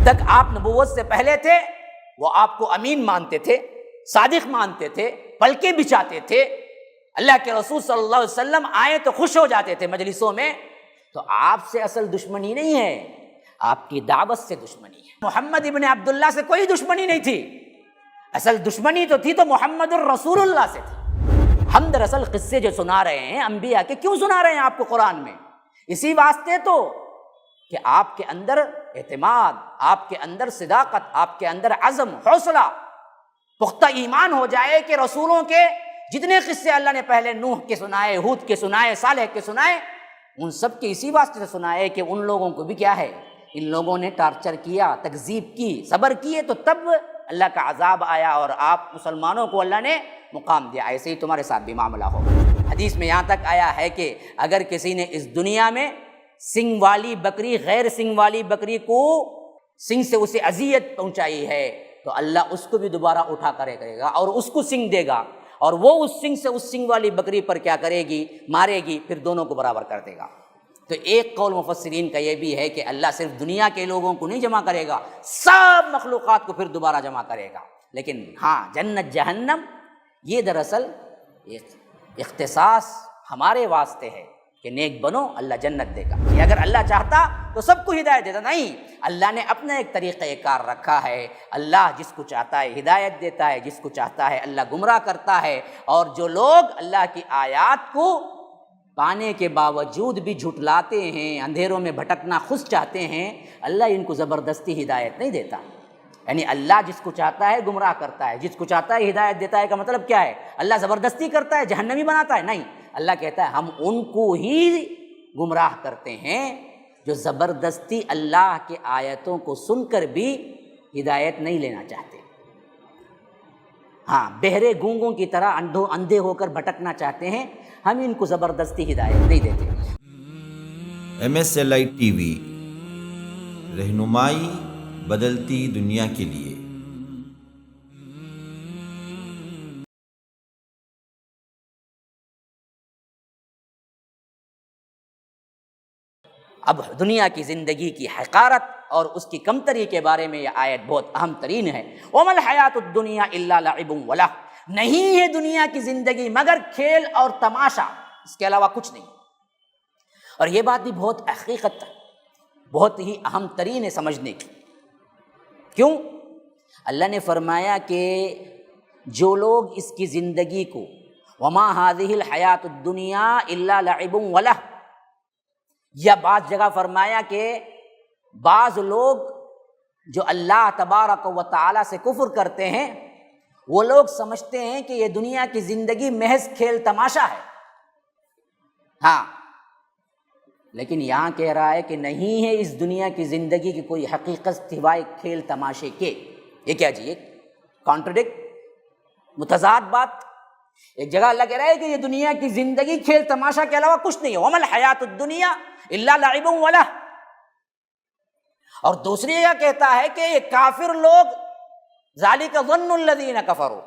تک آپ نبوت سے پہلے تھے وہ آپ کو امین مانتے تھے، صادق مانتے تھے، پلکیں بچھاتے تھے، اللہ کے رسول صلی اللہ علیہ وسلم آئے تو خوش ہو جاتے تھے مجلسوں میں. تو آپ سے اصل دشمنی نہیں ہے، آپ کی دعوت سے دشمنی ہے. محمد ابن عبداللہ سے کوئی دشمنی نہیں تھی، اصل دشمنی تو تھی تو محمد الرسول اللہ سے تھی. ہم دراصل قصے جو سنا رہے ہیں انبیاء کے، کیوں سنا رہے ہیں آپ کو قرآن میں؟ اسی واسطے تو کہ آپ کے اندر اعتماد، آپ کے اندر صداقت، آپ کے اندر عزم، حوصلہ، پختہ ایمان ہو جائے کہ رسولوں کے جتنے قصے اللہ نے پہلے نوح کے سنائے، ہود کے سنائے، صالح کے سنائے، ان سب کے اسی واسطے سے سنائے کہ ان لوگوں کو بھی کیا ہے، ان لوگوں نے ٹارچر کیا، تکذیب کی، صبر کیے، تو تب اللہ کا عذاب آیا اور آپ مسلمانوں کو اللہ نے مقام دیا. ایسے ہی تمہارے ساتھ بھی معاملہ ہو. حدیث میں یہاں تک آیا ہے کہ اگر کسی نے اس دنیا میں سنگ والی بکری غیر سنگ والی بکری کو سنگ سے اسے اذیت پہنچائی ہے تو اللہ اس کو بھی دوبارہ اٹھا کرے گا اور اس کو سنگ دے گا، اور وہ اس سنگ سے اس سنگ والی بکری پر کیا کرے گی، مارے گی، پھر دونوں کو برابر کر دے گا. تو ایک قول مفسرین کا یہ بھی ہے کہ اللہ صرف دنیا کے لوگوں کو نہیں جمع کرے گا، سب مخلوقات کو پھر دوبارہ جمع کرے گا. لیکن ہاں جنت جہنم یہ دراصل ایک اختصاص ہمارے واسطے ہے کہ نیک بنو اللہ جنت دے گا. کہ اگر اللہ چاہتا تو سب کو ہدایت دیتا، نہیں، اللہ نے اپنا ایک طریقہ کار رکھا ہے. اللہ جس کو چاہتا ہے ہدایت دیتا ہے، جس کو چاہتا ہے اللہ گمراہ کرتا ہے. اور جو لوگ اللہ کی آیات کو پانے کے باوجود بھی جھٹلاتے ہیں، اندھیروں میں بھٹکنا خود چاہتے ہیں، اللہ ان کو زبردستی ہدایت نہیں دیتا. یعنی اللہ جس کو چاہتا ہے گمراہ کرتا ہے، جس کو چاہتا ہے ہدایت دیتا ہے. کا مطلب کیا ہے؟ اللہ زبردستی کرتا ہے، جہنمی بناتا ہے؟ نہیں، اللہ کہتا ہے ہم ان کو ہی گمراہ کرتے ہیں جو زبردستی اللہ کے آیتوں کو سن کر بھی ہدایت نہیں لینا چاہتے. ہاں، بہرے گونگوں کی طرح اندھے ہو کر بھٹکنا چاہتے ہیں، ہم ان کو زبردستی ہدایت نہیں دیتے. MSLI TV، رہنمائی بدلتی دنیا کے لیے. اب دنیا کی زندگی کی حقارت اور اس کی کمتری کے بارے میں یہ آیت بہت اہم ترین ہے. وَمَا الْحَيَاةُ الدُّنْيَا إِلَّا لَعِبٌ وَلَهْوٌ، نہیں ہے دنیا کی زندگی مگر کھیل اور تماشا، اس کے علاوہ کچھ نہیں. اور یہ بات بھی بہت حقیقت، بہت ہی اہم ترین ہے سمجھنے کی. کیوں؟ اللہ نے فرمایا کہ جو لوگ اس کی زندگی کو وَمَا هَذِهِ الْحَيَاةُ الدُّنْيَا إِلَّا لَعِبٌ وَلَهْوٌ، یا بعض جگہ فرمایا کہ بعض لوگ جو اللہ تبارک و تعالی سے کفر کرتے ہیں وہ لوگ سمجھتے ہیں کہ یہ دنیا کی زندگی محض کھیل تماشا ہے. ہاں، لیکن یہاں کہہ رہا ہے کہ نہیں ہے اس دنیا کی زندگی کی کوئی حقیقت سوائے کھیل تماشے کے. یہ کیا جی، ایک کانٹرڈکٹ، متضاد بات. ایک جگہ اللہ کہہ رہا ہے کہ یہ دنیا کی زندگی کھیل تماشا کے علاوہ کچھ نہیں ہے، وَمَا الْحَيَاةُ الدُّنْيَا إِلَّا لَعِبٌ وَلَهْوٌ. اور دوسری جگہ کہتا ہے کہ یہ کافر لوگ ذَلِكَ ظَنُّ الَّذِينَ كَفَرُوا،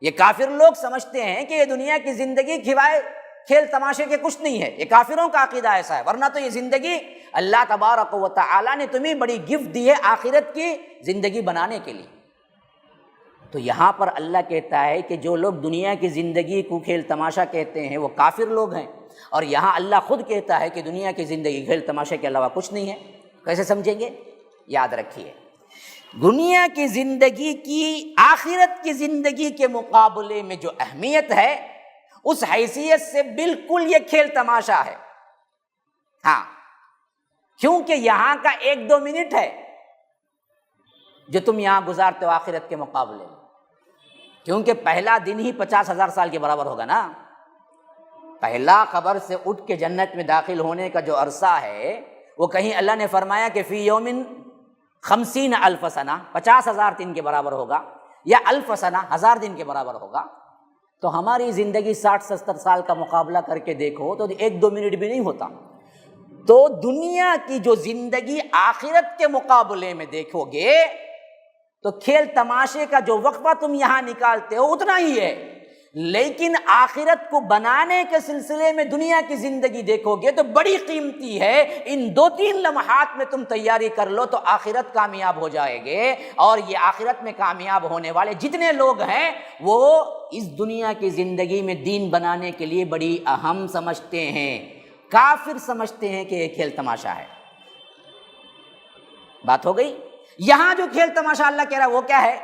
یہ کافر لوگ سمجھتے ہیں کہ یہ دنیا کی زندگی کھوائے کھیل تماشے کے کچھ نہیں ہے. یہ کافروں کا عقیدہ ایسا ہے، ورنہ تو یہ زندگی اللہ تبارک و تعالی نے تمہیں بڑی گفٹ دی ہے آخرت کی زندگی بنانے کے لیے. تو یہاں پر اللہ کہتا ہے کہ جو لوگ دنیا کی زندگی کو کھیل تماشا کہتے ہیں وہ کافر لوگ ہیں، اور یہاں اللہ خود کہتا ہے کہ دنیا کی زندگی کھیل تماشے کے علاوہ کچھ نہیں ہے. کیسے سمجھیں گے؟ یاد رکھیے، دنیا کی زندگی کی آخرت کی زندگی کے مقابلے میں جو اہمیت ہے اس حیثیت سے بالکل یہ کھیل تماشا ہے. ہاں، کیونکہ یہاں کا 1-2 منٹ ہے جو تم یہاں گزارتے ہو آخرت کے مقابلے میں، کیونکہ پہلا دن ہی 50,000 سال کے برابر ہوگا نا. پہلا قبر سے اٹھ کے جنت میں داخل ہونے کا جو عرصہ ہے وہ کہیں اللہ نے فرمایا کہ فی یومن 50,000 سنہ، 50,000 دن کے برابر ہوگا، یا 1000 سنہ 1000 دن کے برابر ہوگا. تو ہماری زندگی 60-70 سال کا مقابلہ کر کے دیکھو تو 1-2 منٹ بھی نہیں ہوتا. تو دنیا کی جو زندگی آخرت کے مقابلے میں دیکھو گے تو کھیل تماشے کا جو وقفہ تم یہاں نکالتے ہو اتنا ہی ہے، لیکن آخرت کو بنانے کے سلسلے میں دنیا کی زندگی دیکھو گے تو بڑی قیمتی ہے. ان 2-3 لمحات میں تم تیاری کر لو تو آخرت کامیاب ہو جائے گے. اور یہ آخرت میں کامیاب ہونے والے جتنے لوگ ہیں وہ اس دنیا کی زندگی میں دین بنانے کے لیے بڑی اہم سمجھتے ہیں. کافر سمجھتے ہیں کہ یہ کھیل تماشا ہے. بات ہو گئی. یہاں جو کھیل تماشا اللہ کہہ رہا ہے وہ کیا ہے؟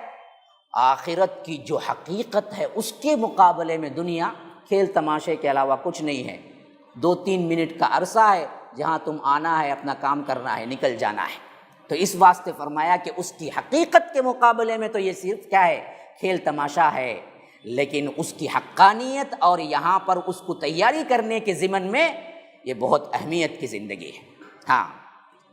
آخرت کی جو حقیقت ہے اس کے مقابلے میں دنیا کھیل تماشے کے علاوہ کچھ نہیں ہے. 2-3 منٹ کا عرصہ ہے جہاں تم آنا ہے، اپنا کام کرنا ہے، نکل جانا ہے. تو اس واسطے فرمایا کہ اس کی حقیقت کے مقابلے میں تو یہ صرف کیا ہے؟ کھیل تماشا ہے. لیکن اس کی حقانیت اور یہاں پر اس کو تیاری کرنے کے ضمن میں یہ بہت اہمیت کی زندگی ہے. ہاں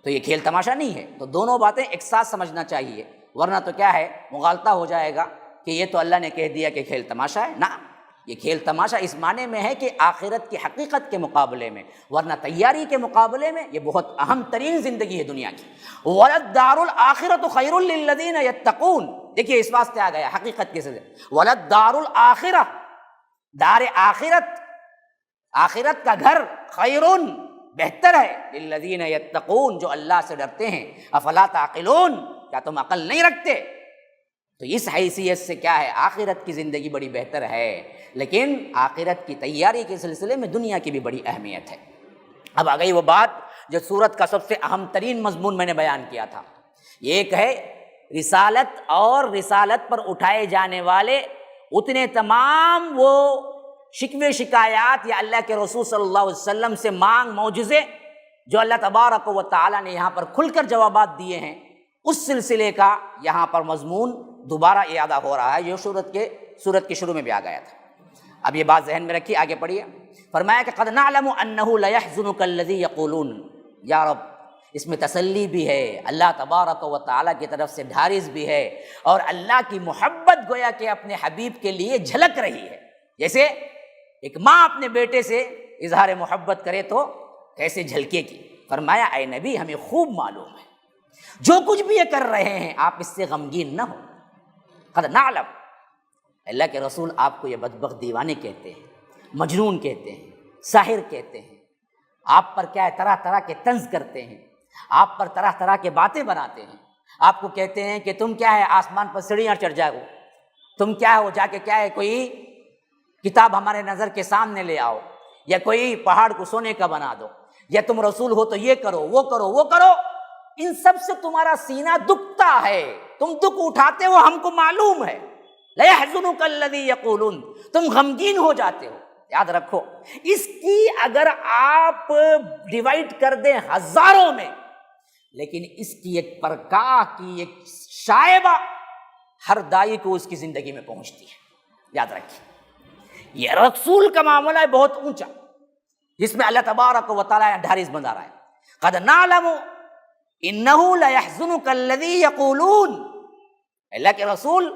تو یہ کھیل تماشا نہیں ہے. تو دونوں باتیں ایک ساتھ سمجھنا چاہیے، ورنہ تو کیا ہے مغالطہ ہو جائے گا کہ یہ تو اللہ نے کہہ دیا کہ کھیل تماشا ہے. نہ، یہ کھیل تماشا اس معنی میں ہے کہ آخرت کی حقیقت کے مقابلے میں، ورنہ تیاری کے مقابلے میں یہ بہت اہم ترین زندگی ہے دنیا کی. وَلَلدَّارُ الْآخِرَةُ خَيْرٌ لِّلَّذِينَ يَتَّقُونَ. دیکھیے اس واسطے آ گیا حقیقت کے سلسلے. وَلَلدَّارُ الْآخِرَةُ، دار آخرت، آخرت کا گھر، خیرٌ، بہتر ہے، للذین یتقون، جو اللہ سے ڈرتے ہیں. افلا تعقلون، کیا تم عقل نہیں رکھتے؟ تو اس حیثیت سے کیا ہے، آخرت کی زندگی بڑی بہتر ہے. لیکن آخرت کی تیاری کے سلسلے میں دنیا کی بھی بڑی اہمیت ہے. اب آ گئی وہ بات جو سورت کا سب سے اہم ترین مضمون میں نے بیان کیا تھا. یہ ایک ہے رسالت اور رسالت پر اٹھائے جانے والے اتنے تمام وہ شکوے شکایات یا اللہ کے رسول صلی اللہ علیہ وسلم سے مانگ معجزے جو اللہ تبارک و تعالیٰ نے یہاں پر کھل کر جوابات دیے ہیں، اس سلسلے کا یہاں پر مضمون دوبارہ اعادہ ہو رہا ہے جو سورت کے شروع میں بھی آ گیا تھا. اب یہ بات ذہن میں رکھیے، آگے پڑھیے. فرمایا کہ قد نعلم انہ لیحزنک الذی یقولون. یا رب، اس میں تسلی بھی ہے، اللہ تبارک و تعالیٰ کی طرف سے ڈھارس بھی ہے، اور اللہ کی محبت گویا کہ اپنے حبیب کے لیے جھلک رہی ہے. جیسے ایک ماں اپنے بیٹے سے اظہار محبت کرے تو کیسے جھلکے کی. فرمایا اے نبی، ہمیں خوب معلوم ہے جو کچھ بھی یہ کر رہے ہیں، آپ اس سے غمگین نہ ہو. قد نعلم، اللہ کے رسول آپ کو یہ بدبخت دیوانے کہتے ہیں، مجنون کہتے ہیں، ساحر کہتے ہیں. آپ پر کیا ہے، طرح طرح کے طنز کرتے ہیں، آپ پر طرح طرح کے باتیں بناتے ہیں. آپ کو کہتے ہیں کہ تم کیا ہے آسمان پر سیڑھیاں چڑھ جاؤ، تم کیا ہو جا کے کیا ہے کوئی کتاب ہمارے نظر کے سامنے لے آؤ، یا کوئی پہاڑ کو سونے کا بنا دو، یا تم رسول ہو تو یہ کرو وہ کرو وہ کرو. ان سب سے تمہارا سینہ دکھتا ہے، تم دکھ اٹھاتے ہو، ہم کو معلوم ہے. لیحزنک الذی یقولون، تم غمگین ہو جاتے ہو. یاد رکھو، اس کی اگر آپ ڈیوائڈ کر دیں ہزاروں میں، لیکن اس کی ایک پرکاہ کی ایک شائبہ ہر دائی کو اس کی زندگی میں پہنچتی ہے. یاد رکھیے، یہ رسول کا معاملہ ہے بہت اونچا، جس میں اللہ تبارک و تعالیٰ ڈھارس بندھا رہا ہے. قد نعلم انہ لیحزنک الذی یقولون. اللہ کے رسول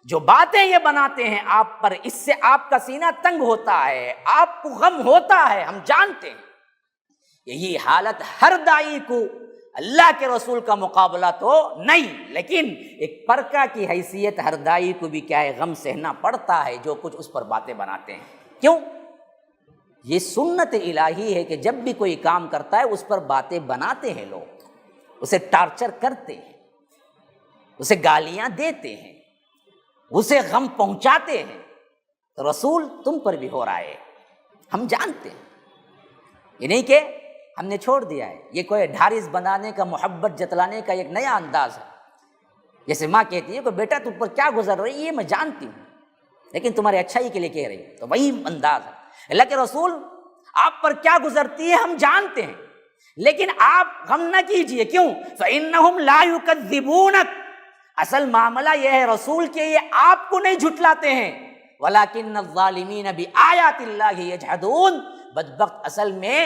جو باتیں یہ بناتے ہیں آپ پر، اس سے آپ کا سینہ تنگ ہوتا ہے، آپ کو غم ہوتا ہے، ہم جانتے ہیں. یہی حالت ہر دائی کو، اللہ کے رسول کا مقابلہ تو نہیں، لیکن ایک پرکا کی حیثیت ہر دائی کو بھی کیا ہے، غم سہنا پڑتا ہے جو کچھ اس پر باتیں بناتے ہیں. کیوں؟ یہ سنت الہی ہے کہ جب بھی کوئی کام کرتا ہے اس پر باتیں بناتے ہیں لوگ، اسے ٹارچر کرتے ہیں، اسے گالیاں دیتے ہیں، اسے غم پہنچاتے ہیں. تو رسول تم پر بھی ہو رہا ہے، ہم جانتے ہیں. یہ نہیں کہ ہم نے چھوڑ دیا ہے، یہ کوئی ڈھارس بنانے کا، محبت جتلانے کا ایک نیا انداز ہے. جیسے ماں کہتی ہے کہ بیٹا تم پر کیا گزر رہی ہے میں جانتی ہوں، لیکن تمہارے اچھائی کے لیے کہہ رہی ہوں. تو وہی انداز ہے. اللہ کے رسول آپ پر کیا گزرتی ہے ہم جانتے ہیں، لیکن آپ غم نہ کیجئے. کیوں؟ فَإِنَّهُمْ لَا يُكَذِّبُونَكَ. اصل معاملہ یہ ہے رسول کے یہ آپ کو نہیں جھٹلاتے ہیں، وَلَكِنَّ الظَّالِمِينَ بِآيَاتِ اللَّهِ يَجْحَدُونَ. بدبخت اصل میں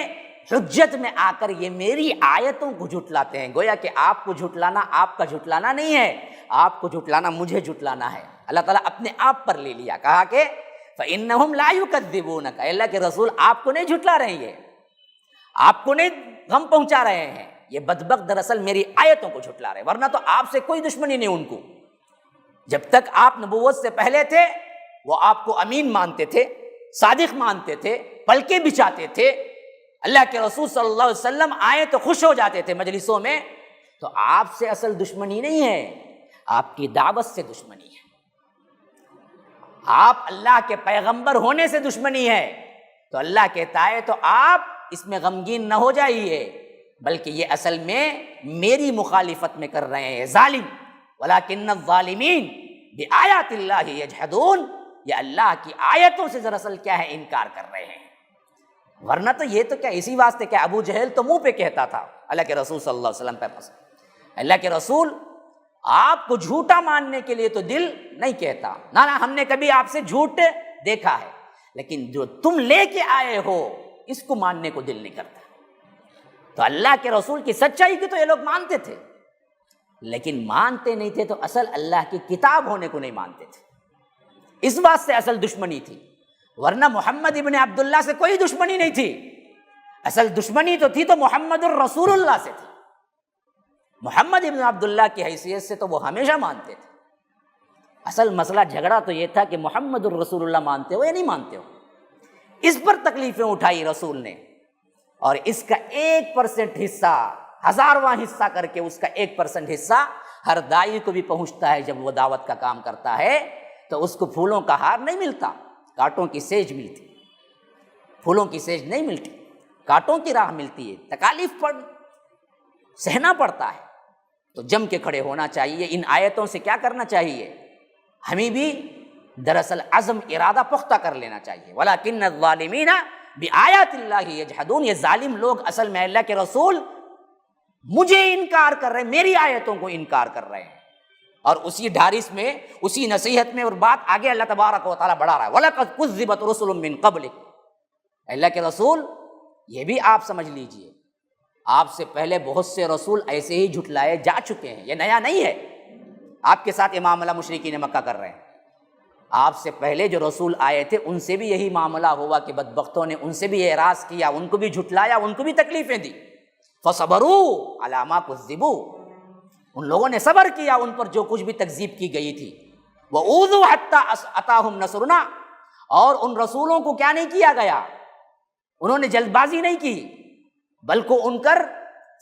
حجت میں آ کر یہ میری آیتوں کو جھٹلاتے ہیں. گویا کہ آپ کو جھٹلانا آپ کا جھٹلانا نہیں ہے، آپ کو جھٹلانا مجھے جھٹلانا ہے. اللہ تعالیٰ اپنے آپ پر لے لیا، کہا کہ فَإِنَّهُمْ لَا يُكَذِّبُونَكَ. اللہ کے رسول آپ کو نہیں جھٹلا رہے ہیں، آپ کو نہیں غم پہنچا رہے ہیں. یہ بدبخت دراصل میری آیتوں کو جھٹلا رہے، ورنہ تو آپ سے کوئی دشمنی نہیں ان کو. جب تک آپ نبوت سے پہلے تھے وہ آپ کو امین مانتے تھے، صادق مانتے تھے، پلکیں بچھاتے تھے، اللہ کے رسول صلی اللہ علیہ وسلم آئے تو خوش ہو جاتے تھے مجلسوں میں، تو آپ سے اصل دشمنی نہیں ہے، آپ کی دعوت سے دشمنی ہے، آپ اللہ کے پیغمبر ہونے سے دشمنی ہے۔ تو اللہ کہتا ہے تو آپ اس میں غمگین نہ ہو جائیے، بلکہ یہ اصل میں میری مخالفت میں کر رہے ہیں ظالم، وَلَكِنَّ الظَّالِمِينَ بِآيَاتِ اللَّهِ يَجْحَدُونَ، یہ اللہ کی آیتوں سے دراصل کیا ہے، انکار کر رہے ہیں۔ ورنہ تو یہ تو کیا اسی واسطے کہ ابو جہل تو منہ پہ کہتا تھا اللہ کے رسول صلی اللہ علیہ وسلم پہ پس، اللہ کے رسول آپ کو جھوٹا ماننے کے لیے تو دل نہیں کہتا، نہ ہم نے کبھی آپ سے جھوٹ دیکھا ہے، لیکن جو تم لے کے آئے ہو اس کو ماننے کو دل نہیں کرتا۔ تو اللہ کے رسول کی سچائی کی تو یہ لوگ مانتے تھے، لیکن مانتے نہیں تھے تو اصل اللہ کی کتاب ہونے کو نہیں مانتے تھے، اس بات سے اصل دشمنی تھی۔ ورنہ محمد ابن عبداللہ سے کوئی دشمنی نہیں تھی، اصل دشمنی تو تھی تو محمد الرسول اللہ سے تھی۔ محمد ابن عبداللہ کی حیثیت سے تو وہ ہمیشہ مانتے تھے، اصل مسئلہ جھگڑا تو یہ تھا کہ محمد الرسول اللہ مانتے ہو یا نہیں مانتے ہو، اس پر تکلیفیں اٹھائی رسول نے، اور اس کا 1% حصہ، 1000واں حصہ کر کے اس کا 1% حصہ ہر دائی کو بھی پہنچتا ہے۔ جب وہ دعوت کا کام کرتا ہے تو اس کو پھولوں کا ہار نہیں ملتا، کانٹوں کی سیج ملتی، پھولوں کی سیج نہیں ملتی، کانٹوں کی راہ ملتی ہے، تکالیف پر سہنا پڑتا ہے۔ تو جم کے کھڑے ہونا چاہیے۔ ان آیتوں سے کیا کرنا چاہیے؟ ہمیں بھی دراصل عزم ارادہ پختہ کر لینا چاہیے۔ وَلَكِنَّ الظَّالِمِينَ بِآيَاتِ اللَّهِ يَجْحَدُونَ، یہ ظالم لوگ اصل میں اللہ کے رسول مجھے انکار کر رہے ہیں، میری آیتوں کو انکار کر رہے ہیں، اور اسی ڈھارس میں، اسی نصیحت میں اور بات آگے اللہ تبارک و تعالیٰ بڑھا رہا ہے۔ وَلَقَدْ كُذِّبَتْ رُسُلٌ مِّن قَبْلِكَ، اللہ کے رسول یہ بھی آپ سمجھ لیجئے، آپ سے پہلے بہت سے رسول ایسے ہی جھٹلائے جا چکے ہیں، یہ نیا نہیں ہے۔ آپ کے ساتھ یہ معاملہ مشرکین مکہ کر رہے ہیں، آپ سے پہلے جو رسول آئے تھے ان سے بھی یہی معاملہ ہوا کہ بدبختوں نے ان سے بھی اعراض کیا، ان کو بھی جھٹلایا، ان کو بھی تکلیفیں دی۔ فَصَبَرُوا عَلَىٰ مَا كُذِّبُوا، ان لوگوں نے صبر کیا ان پر جو کچھ بھی تکذیب کی گئی تھی۔ وَأُوذُوا حَتَّىٰ أَتَاهُمْ نَصْرُنَا، اور ان رسولوں کو کیا نہیں کیا گیا، انہوں نے جلد بازی نہیں کی، بلکہ ان کر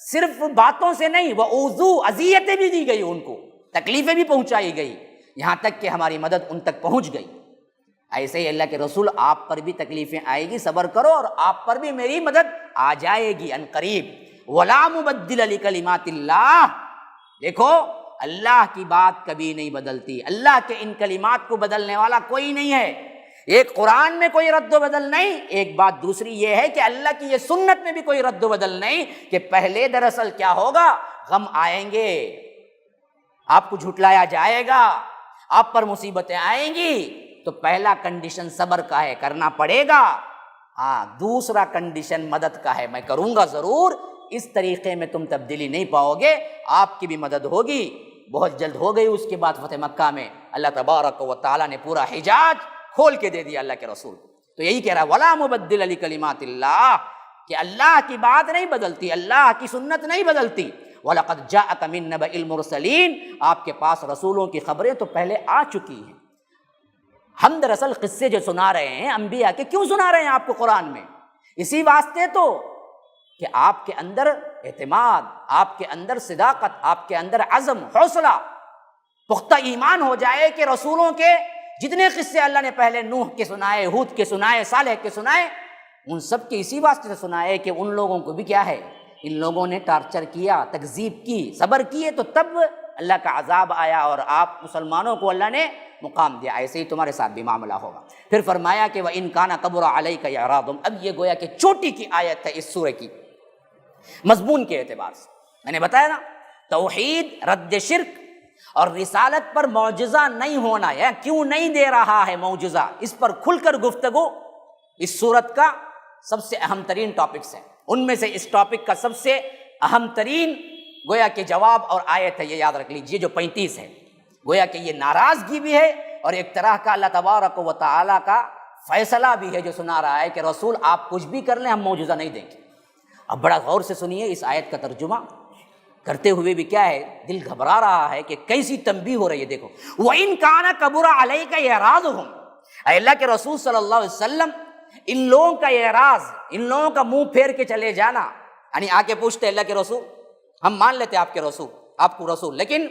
صرف باتوں سے نہیں، وَأُوذُوا، اذیتیں بھی دی گئی، ان کو تکلیفیں بھی پہنچائی گئی، یہاں تک کہ ہماری مدد ان تک پہنچ گئی۔ ایسے ہی اللہ کے رسول آپ پر بھی تکلیفیں آئے گی، صبر کرو اور آپ پر بھی میری مدد آ جائے گی ان قریب۔ وَلَا مُبَدِّلَ لِكَلِمَاتِ اللَّهِ، دیکھو اللہ کی بات کبھی نہیں بدلتی، اللہ کے ان کلمات کو بدلنے والا کوئی نہیں ہے۔ ایک قرآن میں کوئی رد و بدل نہیں، ایک بات دوسری یہ ہے کہ اللہ کی یہ سنت میں بھی کوئی رد و بدل نہیں کہ پہلے دراصل کیا ہوگا، غم آئیں گے، آپ کو جھٹلایا جائے گا، آپ پر مصیبتیں آئیں گی، تو پہلا کنڈیشن صبر کا ہے، کرنا پڑے گا، ہاں دوسرا کنڈیشن مدد کا ہے، میں کروں گا ضرور، اس طریقے میں تم تبدیلی نہیں پاؤ گے، آپ کی بھی مدد ہوگی۔ بہت جلد ہو گئی اس کے بعد فتح مکہ میں اللہ تبارک و تعالیٰ نے پورا حجاز کھول کے دے دیا اللہ کے رسول کو۔ تو یہی کہہ رہا ہے وَلَا مُبَدِّلَ لِكَلِمَاتِ اللَّهِ، کہ اللہ کی بات نہیں بدلتی، اللہ کی سنت نہیں بدلتی۔ وَلَقَدْ جَاءَكَ مِن نَبَإِ الْمُرْسَلِينَ، آپ کے پاس رسولوں کی خبریں تو پہلے آ چکی ہیں۔ ہم دراصل قصے جو سنا رہے ہیں انبیاء کے، کیوں سنا رہے ہیں آپ کو قرآن میں؟ اسی واسطے تو کہ آپ کے اندر اعتماد، آپ کے اندر صداقت، آپ کے اندر عزم، حوصلہ، پختہ ایمان ہو جائے کہ رسولوں کے جتنے قصے اللہ نے پہلے نوح کے سنائے، ہود کے سنائے، صالح کے سنائے، ان سب کے اسی واسطے سے سنائے کہ ان لوگوں کو بھی کیا ہے، ان لوگوں نے ٹارچر کیا، تکذیب کی، صبر کیے، تو تب اللہ کا عذاب آیا اور آپ مسلمانوں کو اللہ نے مقام دیا۔ ایسے ہی تمہارے ساتھ بھی معاملہ ہوگا۔ پھر فرمایا کہ وَإِن كَانَ كَبُرَ عَلَيْكَ إِعْرَاضُهُمْ، اب یہ گویا کہ چوٹی کی آیت ہے اس سورہ کی مضمون کے اعتبار سے۔ میں نے بتایا نا، توحید، رد شرک اور رسالت پر معجزہ نہیں ہونا ہے، کیوں نہیں دے رہا ہے معجزہ، اس پر کھل کر گفتگو اس سورت کا سب سے اہم ترین ٹاپکس ہیں۔ ان میں سے اس ٹاپک کا سب سے اہم ترین گویا کہ جواب اور آیت ہے، یہ یاد رکھ لیجئے، جو 35 ہے، گویا کہ یہ ناراضگی بھی ہے اور ایک طرح کا اللہ تبارک و تعالیٰ کا فیصلہ بھی ہے، جو سنا رہا ہے کہ رسول آپ کچھ بھی کر لیں، ہم معجزہ نہیں دیں گے۔ اب بڑا غور سے سنیے اس آیت کا ترجمہ کرتے ہوئے بھی کیا ہے، دل گھبرا رہا ہے کہ کیسی تنبیہ ہو رہی ہے۔ دیکھو، وَإِن كَانَ كَبُرَ عَلَيْكَ إِعْرَاضُهُمْ، اے اللہ کے رسول صلی اللہ علیہ وسلم، ان لوگوں کا اعراض، ان لوگوں کا منہ پھیر کے چلے جانا، یعنی آ کے پوچھتے اللہ کے رسول، ہم مان لیتے آپ کے رسول، آپ کو رسول، لیکن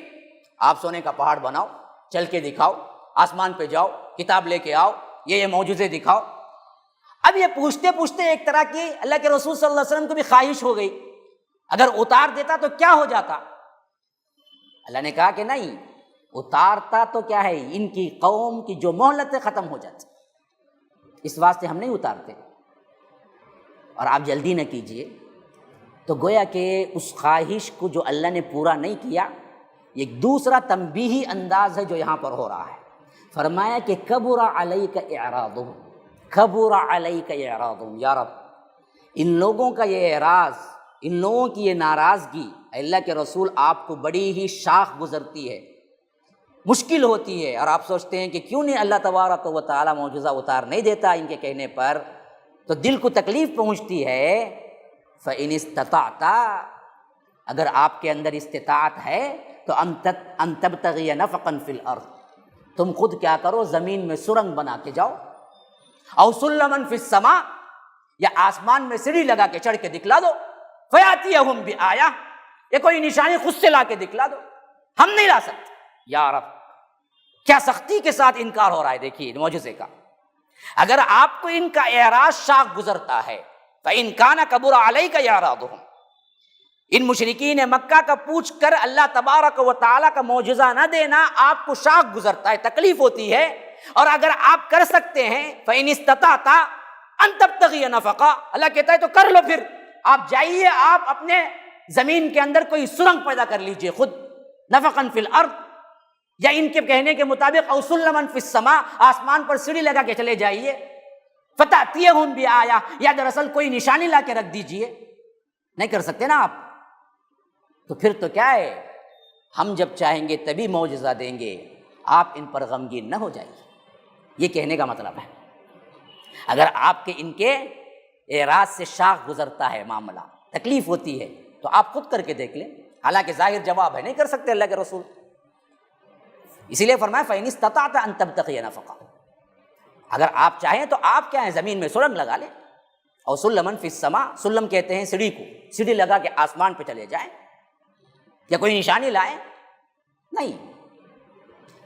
آپ سونے کا پہاڑ بناؤ، چل کے دکھاؤ، آسمان پہ جاؤ، کتاب لے کے آؤ، یہ معجزے دکھاؤ۔ اب یہ پوچھتے پوچھتے ایک طرح کی اللہ کے رسول صلی اللہ علیہ وسلم کو بھی خواہش ہو گئی، اگر اتار دیتا تو کیا ہو جاتا؟ اللہ نے کہا کہ نہیں، اتارتا تو کیا ہے، ان کی قوم کی جو مہلتیں ختم ہو جاتی، اس واسطے ہم نہیں اتارتے، اور آپ جلدی نہ کیجئے۔ تو گویا کہ اس خواہش کو جو اللہ نے پورا نہیں کیا، ایک دوسرا تنبیہی انداز ہے جو یہاں پر ہو رہا ہے۔ فرمایا کہ کبر علیک اعراضہم، کبر علیک اعراضہم، یا رب ان لوگوں کا یہ اعراض، ان لوگوں کی یہ ناراضگی، اللہ کے رسول آپ کو بڑی ہی شاخ گزرتی ہے، مشکل ہوتی ہے، اور آپ سوچتے ہیں کہ کیوں نہیں اللہ تبارک و تعالیٰ معجزہ اتار نہیں دیتا ان کے کہنے پر، تو دل کو تکلیف پہنچتی ہے۔ فَإِنِ اسْتَطَعْتَ، اگر آپ کے اندر استطاعت ہے تو ان تبتغی نفقا فی الارض، تم خود کیا کرو، زمین میں سرنگ بنا کے جاؤ، او سلما فی السماء، یا آسمان میں سیڑھی لگا کے چڑھ کے دکھلا دو، فیاتیہم بآیہ، یہ کوئی نشانی خود سے لا کے دکھلا دو، ہم نہیں لا سکتے۔ یا رب کیا سختی کے ساتھ انکار ہو رہا ہے، دیکھیے معجزے کا۔ اگر آپ کو ان کا اعراض شاخ گزرتا ہے، فإن کان کبر علیک اعراضہم، ان مشرکین مکہ کا پوچھ کر اللہ تبارک و تعالیٰ کا معجزہ نہ دینا آپ کو شاخ گزرتا ہے، تکلیف ہوتی ہے، اور اگر آپ کر سکتے ہیں فإن استطعت ان تبتغی نفقا، اللہ کہتا ہے تو کر لو، پھر آپ جائیے، آپ اپنے زمین کے اندر کوئی سرنگ پیدا کر لیجئے خود، نفقا فی الارض، یا ان کے کہنے کے مطابق او سلما فی السماء، آسمان پر سیڑھی لگا کے چلے جائیے، فتأتیہم بآیہ، یا دراصل کوئی نشانی لا کے رکھ دیجئے، نہیں کر سکتے نا آپ، تو پھر تو کیا ہے، ہم جب چاہیں گے تبھی معجزہ دیں گے، آپ ان پر غمگین نہ ہو جائیے، یہ کہنے کا مطلب ہے۔ اگر آپ کے ان کے اعراض سے شاخ گزرتا ہے معاملہ، تکلیف ہوتی ہے، تو آپ خود کر کے دیکھ لیں، حالانکہ ظاہر جواب ہے نہیں کر سکتے اللہ کے رسول، اسی لیے فرمایا فإن استطعت ان تبتغی نفقا، اگر آپ چاہیں تو آپ کیا ہیں، زمین میں سرنگ لگا لیں، اور سلما فی السماء، سلم کہتے ہیں سیڑھی کو، سیڑھی لگا کے آسمان پہ چلے جائیں، یا کوئی نشانی لائیں، نہیں۔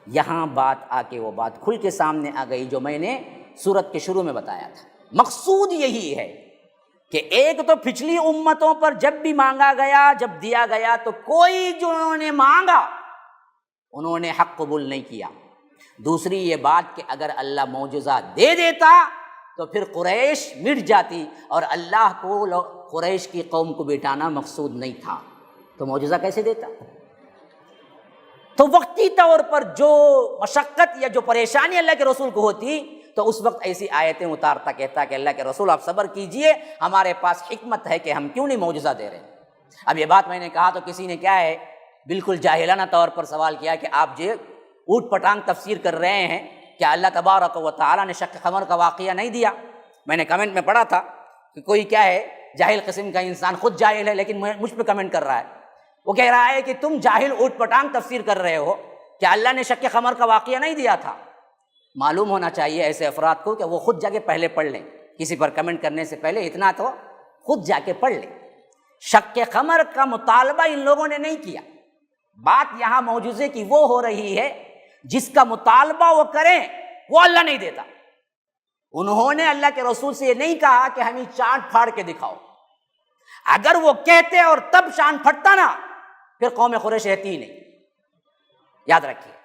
یہاں بات آ کے وہ بات کھل کے سامنے آ گئی جو میں نے سورت کے شروع میں بتایا تھا، مقصود یہی ہے کہ ایک تو پچھلی امتوں پر جب بھی مانگا گیا، جب دیا گیا، تو کوئی جو انہوں نے مانگا انہوں نے حق قبول نہیں کیا۔ دوسری یہ بات کہ اگر اللہ معجزہ دے دیتا تو پھر قریش مٹ جاتی، اور اللہ کو قریش کی قوم کو بٹانا مقصود نہیں تھا، تو معجزہ کیسے دیتا؟ تو وقتی طور پر جو مشقت یا جو پریشانی اللہ کے رسول کو ہوتی تو اس وقت ایسی آیتیں اتارتا، کہتا کہ اللہ کے رسول آپ صبر کیجئے، ہمارے پاس حکمت ہے کہ ہم کیوں نہیں معجزہ دے رہے۔ اب یہ بات میں نے کہا تو کسی نے کیا ہے بالکل جاہلانہ طور پر سوال کیا کہ آپ جو اوٹ پٹانگ تفسیر کر رہے ہیں، کیا اللہ تبارک و تعالیٰ نے شق قمر کا واقعہ نہیں دیا؟ میں نے کمنٹ میں پڑھا تھا کہ کوئی کیا ہے جاہل قسم کا انسان، خود جاہل ہے لیکن مجھ پہ کمنٹ کر رہا ہے، وہ کہہ رہا ہے کہ تم جاہل اوٹ پٹانگ تفسیر کر رہے ہو، کیا اللہ نے شق قمر کا واقعہ نہیں دیا تھا؟ معلوم ہونا چاہیے ایسے افراد کو کہ وہ خود جا کے پہلے پڑھ لیں، کسی پر کمنٹ کرنے سے پہلے اتنا تو خود جا کے پڑھ لیں۔ شق قمر کا مطالبہ ان لوگوں نے نہیں کیا، بات یہاں معجزے کی وہ ہو رہی ہے جس کا مطالبہ وہ کریں وہ اللہ نہیں دیتا۔ انہوں نے اللہ کے رسول سے یہ نہیں کہا کہ ہمیں چاند پھاڑ کے دکھاؤ، اگر وہ کہتے اور تب چاند پھٹتا نا پھر قوم قریش رہتی ہی نہیں۔ یاد رکھیے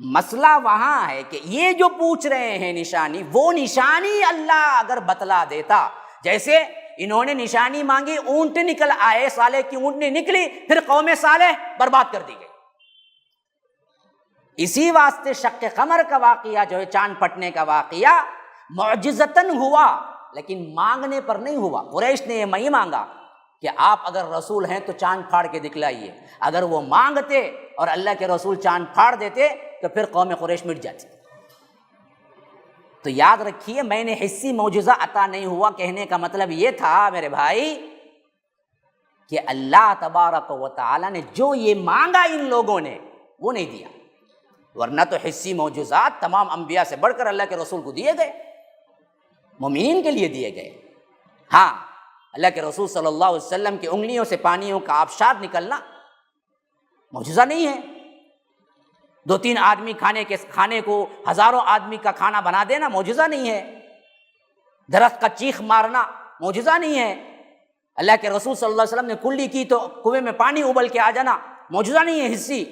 مسئلہ وہاں ہے کہ یہ جو پوچھ رہے ہیں نشانی، وہ نشانی اللہ اگر بتلا دیتا، جیسے انہوں نے نشانی مانگی، اونٹ نکل آئے، صالح کی اونٹنی نکلی، پھر قوم صالح برباد کر دی گئی۔ اسی واسطے شق قمر کا واقعہ جو ہے، چاند پھٹنے کا واقعہ، معجزتاً ہوا لیکن مانگنے پر نہیں ہوا۔ قریش نے یہ نہیں مانگا کہ آپ اگر رسول ہیں تو چاند پھاڑ کے دکھلائیے، اگر وہ مانگتے اور اللہ کے رسول چاند پھاڑ دیتے تو پھر قوم قریش مٹ جاتی۔ تو یاد رکھیے میں نے حصی معجزہ عطا نہیں ہوا کہنے کا مطلب یہ تھا میرے بھائی کہ اللہ تبارک و تعالی نے جو یہ مانگا ان لوگوں نے وہ نہیں دیا۔ ورنہ تو حصی معجزات تمام انبیاء سے بڑھ کر اللہ کے رسول کو دیے گئے، مومنین کے لیے دیے گئے۔ ہاں، اللہ کے رسول صلی اللہ علیہ وسلم کی انگلیوں سے پانیوں کا آبشار نکلنا معجزہ نہیں ہے، 2-3 آدمی کھانے کو ہزاروں آدمی کا کھانا بنا دینا معجزہ نہیں ہے، درخت کا چیخ مارنا معجزہ نہیں ہے، اللہ کے رسول صلی اللہ علیہ وسلم نے کلی کی تو کنویں میں پانی ابل کے آ جانا معجزہ نہیں ہے حصی۔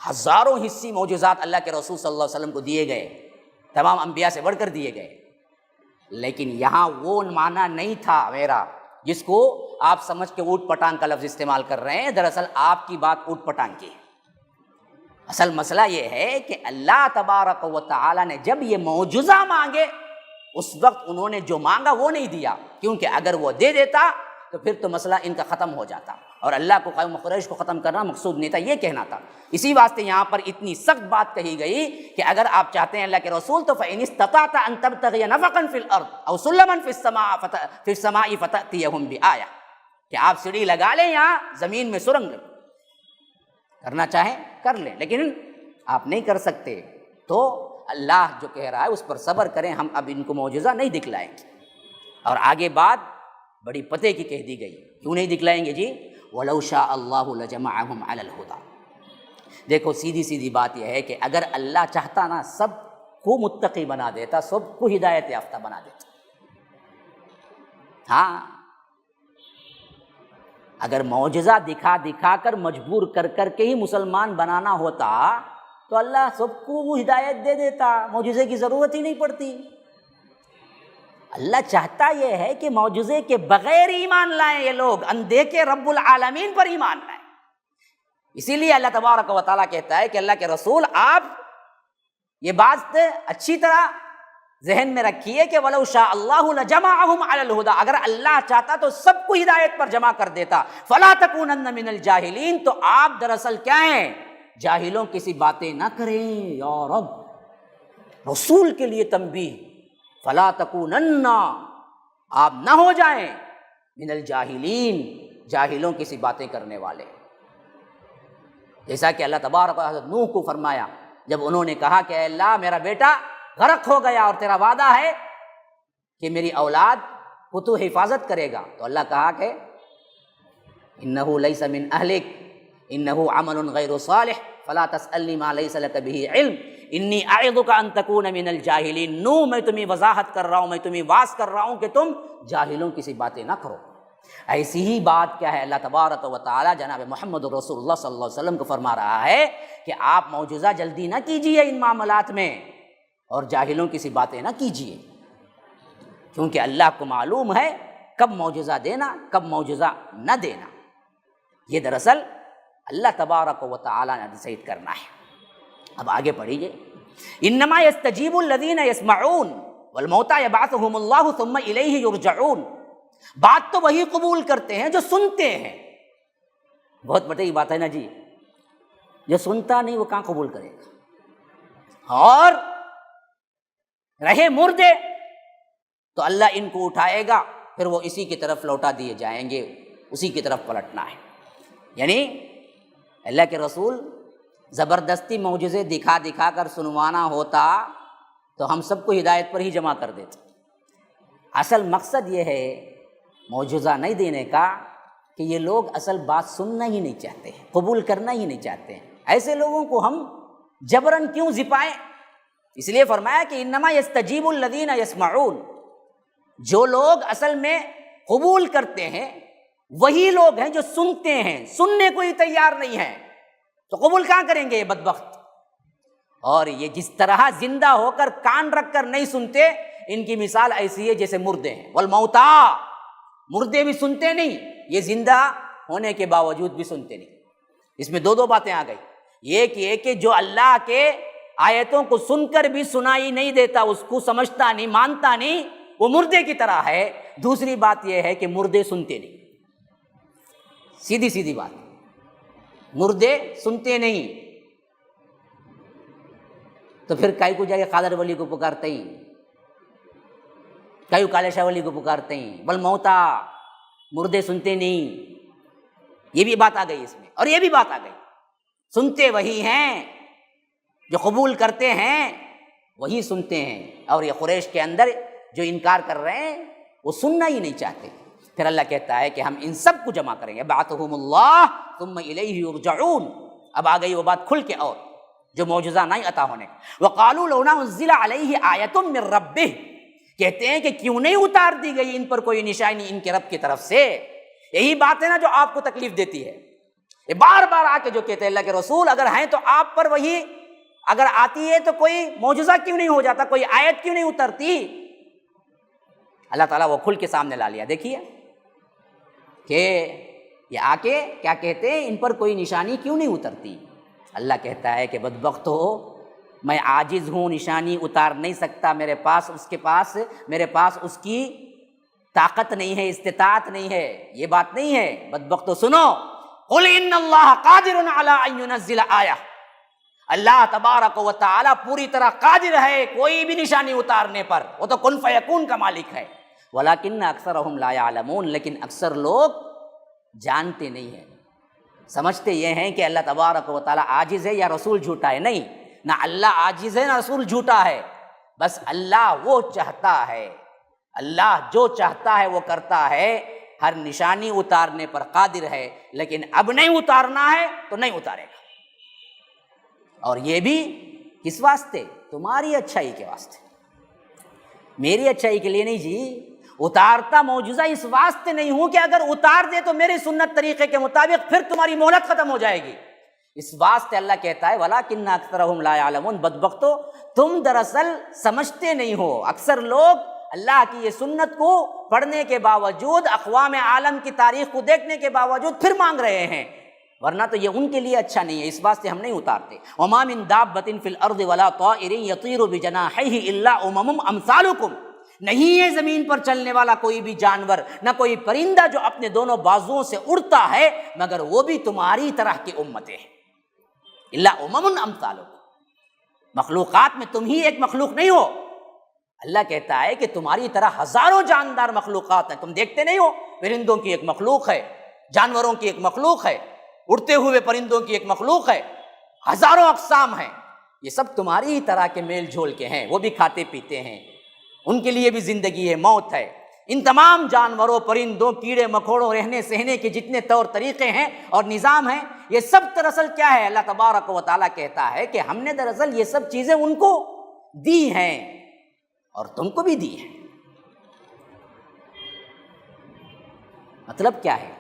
ہزاروں حصی معجزات اللہ کے رسول صلی اللہ علیہ وسلم کو دیے گئے، تمام انبیاء سے بڑھ کر دیے گئے، لیکن یہاں وہ معنی نہیں تھا میرا جس کو آپ سمجھ کے اوٹ پٹانگ کا لفظ استعمال کر رہے ہیں۔ دراصل آپ کی بات اوٹ پٹانگ کی ہے۔ اصل مسئلہ یہ ہے کہ اللہ تبارک و تعالی نے جب یہ معجزہ مانگے اس وقت انہوں نے جو مانگا وہ نہیں دیا، کیونکہ اگر وہ دے دیتا تو پھر تو مسئلہ ان کا ختم ہو جاتا، اور اللہ کو قوم قریش کو ختم کرنا مقصود نہیں تھا، یہ کہنا تھا۔ اسی واسطے یہاں پر اتنی سخت بات کہی گئی کہ اگر آپ چاہتے ہیں اللہ کے رسول تو فَإِنِ اسْتَطَعْتَ أَن تَبْتَغِيَ نَفَقًا فِي الْأَرْضِ أَوْ سُلَّمًا فِي السَّمَاءِ فَتَأْتِيَهُم بِآيَةٍ، کہ آپ سیڑھی لگا لیں یہاں زمین میں سرنگ کرنا چاہیں کر لیں، لیکن آپ نہیں کر سکتے، تو اللہ جو کہہ رہا ہے اس پر صبر کریں، ہم اب ان کو معجزہ نہیں دکھلائیں گے۔ اور آگے بات بڑی پتے کی کہہ دی گئی، کیوں نہیں دکھلائیں گے جی؟ وَلَوْ شَاءَ اللَّهُ لَجَمَعَهُمْ عَلَى الْهُدَى۔ دیکھو سیدھی بات یہ ہے کہ اگر اللہ چاہتا نا سب کو متقی بنا دیتا، سب کو ہدایت یافتہ بنا دیتا۔ ہاں، اگر معجزہ دکھا کر مجبور کر کے ہی مسلمان بنانا ہوتا تو اللہ سب کو وہ ہدایت دے دیتا، معجزے کی ضرورت ہی نہیں پڑتی۔ اللہ چاہتا یہ ہے کہ معجزے کے بغیر ایمان لائیں، یہ لوگ اندیکھے رب العالمین پر ایمان لائیں۔ اسی لیے اللہ تبارک و تعالیٰ کہتا ہے کہ اللہ کے رسول آپ یہ بات اچھی طرح ذہن میں رکھیے کہ وَلَوْ شَاءَ اللَّهُ لَجَمَعَهُمْ عَلَى الْهُدَى، اگر اللہ چاہتا تو سب کو ہدایت پر جمع کر دیتا۔ فَلَا تَكُونَنَّ مِنَ الْجَاهِلِينَ، تو آپ دراصل کیا ہیں؟ جاہلوں کی سی باتیں نہ کریں یا رب، رسول کے لیے تنبیہ، فَلَا تَكُونَنَّ، آپ نہ ہو جائیں من الجاہلین، جاہلوں کی سی باتیں کرنے والے۔ جیسا کہ اللہ تبارک و تعالیٰ نوح کو فرمایا جب انہوں نے کہا کہ اے اللہ میرا بیٹا غرق ہو گیا اور تیرا وعدہ ہے کہ میری اولاد کو تو حفاظت کرے گا، تو اللہ کہا کہ انہ لیس من اہلک انہ عمل غیر صالح فلا تسألنی ما لیس لک بہ علم انی اعظک ان تکون من الجاہلین۔ نوح میں تمہیں وضاحت کر رہا ہوں، میں تمہیں واعظ کر رہا ہوں کہ تم جاہلوں کی سی باتیں نہ کرو۔ ایسی ہی بات کیا ہے، اللہ تبارک و تعالی جناب محمد رسول اللہ صلی اللہ علیہ وسلم کو فرما رہا ہے کہ آپ معجزہ جلدی نہ کیجیے ان معاملات میں، اور جاہلوں کی سی باتیں نہ کیجیے، کیونکہ اللہ کو معلوم ہے کب معجزہ دینا کب معجزہ نہ دینا۔ یہ دراصل اللہ تبارک و تعالی نے ڈیسائیڈ کرنا ہے۔ اب آگے پڑھیے، انما یستجیب الذین یسمعون والموتى یبعثهم اللہ ثم الیہ یرجعون، بات تو وہی قبول کرتے ہیں جو سنتے ہیں۔ بہت بڑی بات ہے نا جی، جو سنتا نہیں وہ کہاں قبول کرے گا؟ اور رہے مردے تو اللہ ان کو اٹھائے گا، پھر وہ اسی کی طرف لوٹا دیے جائیں گے، اسی کی طرف پلٹنا ہے۔ یعنی اللہ کے رسول زبردستی معجزے دکھا کر سنوانا ہوتا تو ہم سب کو ہدایت پر ہی جمع کر دیتے۔ اصل مقصد یہ ہے معجزہ نہیں دینے کا کہ یہ لوگ اصل بات سننا ہی نہیں چاہتے ہیں، قبول کرنا ہی نہیں چاہتے ہیں۔ ایسے لوگوں کو ہم جبراً کیوں زپائیں؟ اس لیے فرمایا کہ انما یستجیب الذین یسمعون، جو لوگ اصل میں قبول کرتے ہیں وہی لوگ ہیں جو سنتے ہیں، سننے کو ہی تیار نہیں ہیں تو قبول کہاں کریں گے یہ بدبخت؟ اور یہ جس طرح زندہ ہو کر کان رکھ کر نہیں سنتے، ان کی مثال ایسی ہے جیسے مردے ہیں۔ والموتى، مردے بھی سنتے نہیں، یہ زندہ ہونے کے باوجود بھی سنتے نہیں۔ اس میں دو باتیں آ گئی، ایک یہ کہ جو اللہ کے آیتوں کو سن کر بھی سنائی نہیں دیتا، اس کو سمجھتا نہیں مانتا نہیں، وہ مردے کی طرح ہے۔ دوسری بات یہ ہے کہ مردے سنتے نہیں، سیدھی بات، مردے سنتے نہیں، تو پھر کئی کو جا کے قادر ولی کو پکارتے ہیں، کئی کالے شاہ ولی کو پکارتے ہیں، والموتى، مردے سنتے نہیں۔ یہ بھی بات آ گئی اس میں، اور یہ بھی بات آ گئی، سنتے وہی ہیں جو قبول کرتے ہیں وہی سنتے ہیں، اور یہ قریش کے اندر جو انکار کر رہے ہیں وہ سننا ہی نہیں چاہتے۔ پھر اللہ کہتا ہے کہ ہم ان سب کو جمع کریں گے، بعثہم اللہ ثم الیہ یرجعون۔ اب آ گئی وہ بات کھل کے، اور جو معجزہ نہیں عطا ہونے۔ وقالوا لولا انزل علیہ آیۃ من ربہ، کہتے ہیں کہ کیوں نہیں اتار دی گئی ان پر کوئی نشانی ان کے رب کی طرف سے۔ یہی بات ہے نا جو آپ کو تکلیف دیتی ہے، یہ بار بار آ کے جو کہتے ہیں اللہ کے رسول اگر ہیں تو آپ پر وہی اگر آتی ہے تو کوئی معجزہ کیوں نہیں ہو جاتا، کوئی آیت کیوں نہیں اترتی؟ اللہ تعالیٰ وہ کھل کے سامنے لا لیا۔ دیکھیے کہ یہ آ کے کیا کہتے ہیں، ان پر کوئی نشانی کیوں نہیں اترتی؟ اللہ کہتا ہے کہ بدبخت ہو، میں عاجز ہوں، نشانی اتار نہیں سکتا، میرے پاس اس کی طاقت نہیں ہے، استطاعت نہیں ہے، یہ بات نہیں ہے۔ بدبختو سنو، قل ان اللہ قادر علی ان ینزل آیہ، اللہ تبارک و تعالی پوری طرح قادر ہے کوئی بھی نشانی اتارنے پر، وہ تو کن فیکون کا مالک ہے۔ ولکن اکثرہم لا یعلمون، لیکن اکثر لوگ جانتے نہیں ہیں، سمجھتے یہ ہیں کہ اللہ تبارک و تعالی عاجز ہے یا رسول جھوٹا ہے۔ نہیں، نہ اللہ عاجز ہے نہ رسول جھوٹا ہے، بس اللہ وہ چاہتا ہے، اللہ جو چاہتا ہے وہ کرتا ہے، ہر نشانی اتارنے پر قادر ہے، لیکن اب نہیں اتارنا ہے تو نہیں اتارے گا۔ اور یہ بھی کس واسطے؟ تمہاری اچھائی کے واسطے، میری اچھائی کے لیے نہیں جی۔ اتارتا معجزہ اس واسطے نہیں ہوں کہ اگر اتار دے تو میری سنت طریقے کے مطابق پھر تمہاری مہلت ختم ہو جائے گی، اس واسطے اللہ کہتا ہے وَلَٰكِنَّ أَكْثَرَهُمْ لَا يَعْلَمُونَ۔ بدبختو تم دراصل سمجھتے نہیں ہو، اکثر لوگ اللہ کی یہ سنت کو پڑھنے کے باوجود، اقوام عالم کی تاریخ کو دیکھنے کے باوجود پھر مانگ رہے ہیں، ورنہ تو یہ ان کے لیے اچھا نہیں ہے، اس واسطے ہم نہیں اتارتے۔ وَمَا مِن دَابَّةٍ فِي الْأَرْضِ وَلَا طَائِرٍ يَطِيرُ بِجَنَاحَيْهِ إِلَّا أُمَمٌ أَمْثَالُكُمْ، نہیں ہے زمین پر چلنے والا کوئی بھی جانور، نہ کوئی پرندہ جو اپنے دونوں بازوؤں سے اڑتا ہے، مگر وہ بھی تمہاری طرح کی امتیں ہیں۔ الا امم امثالکم، مخلوقات میں تم ہی ایک مخلوق نہیں ہو۔ اللہ کہتا ہے کہ تمہاری طرح ہزاروں جاندار مخلوقات ہیں، تم دیکھتے نہیں ہو؟ پرندوں کی ایک مخلوق ہے، جانوروں کی ایک مخلوق ہے، اڑتے ہوئے پرندوں کی ایک مخلوق ہے، ہزاروں اقسام ہیں، یہ سب تمہاری ہی طرح کے میل جول کے ہیں، وہ بھی کھاتے پیتے ہیں، ان کے لیے بھی زندگی ہے، موت ہے۔ ان تمام جانوروں، پرندوں، کیڑے مکوڑوں، رہنے سہنے کے جتنے طور طریقے ہیں اور نظام ہیں، یہ سب دراصل کیا ہے؟ اللہ تبارک و تعالیٰ کہتا ہے کہ ہم نے دراصل یہ سب چیزیں ان کو دی ہیں اور تم کو بھی دی ہیں۔ مطلب کیا ہے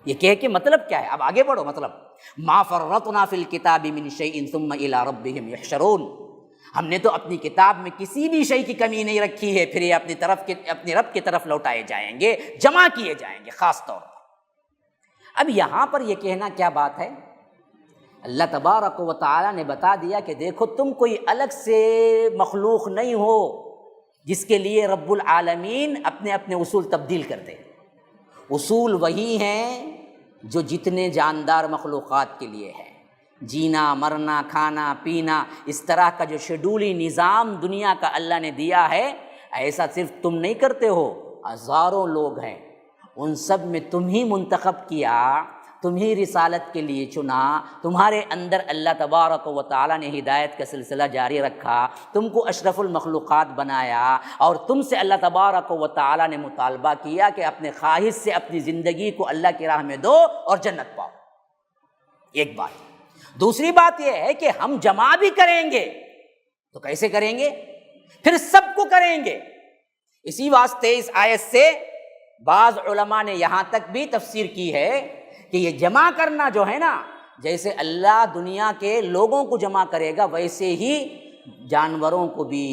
یہ کہہ کے؟ مطلب کیا ہے؟ اب آگے بڑھو۔ مطلب ما فرطنا فی الکتاب من شیء ثم الی ربہم یحشرون، ہم نے تو اپنی کتاب میں کسی بھی شے کی کمی نہیں رکھی ہے، پھر یہ اپنے رب کی طرف لوٹائے جائیں گے، جمع کیے جائیں گے خاص طور پر۔ اب یہاں پر یہ کہنا کیا بات ہے؟ اللہ تبارک و تعالیٰ نے بتا دیا کہ دیکھو تم کوئی الگ سے مخلوق نہیں ہو جس کے لیے رب العالمین اپنے اپنے اصول تبدیل کر دے۔ اصول وہی ہیں جو جتنے جاندار مخلوقات کے لیے ہے، جینا، مرنا، کھانا پینا، اس طرح کا جو شیڈولی نظام دنیا کا اللہ نے دیا ہے، ایسا صرف تم نہیں کرتے ہو، ہزاروں لوگ ہیں، ان سب میں تم ہی منتخب کیا، تم ہی رسالت کے لیے چنا، تمہارے اندر اللہ تبارک و تعالیٰ نے ہدایت کا سلسلہ جاری رکھا، تم کو اشرف المخلوقات بنایا، اور تم سے اللہ تبارک و تعالیٰ نے مطالبہ کیا کہ اپنے خواہش سے اپنی زندگی کو اللہ کی راہ میں دو اور جنت پاؤ۔ ایک بات۔ دوسری بات یہ ہے کہ ہم جمع بھی کریں گے تو کیسے کریں گے؟ پھر سب کو کریں گے۔ اسی واسطے اس آیت سے بعض علماء نے یہاں تک بھی تفسیر کی ہے کہ یہ جمع کرنا جو ہے نا، جیسے اللہ دنیا کے لوگوں کو جمع کرے گا، ویسے ہی جانوروں کو بھی،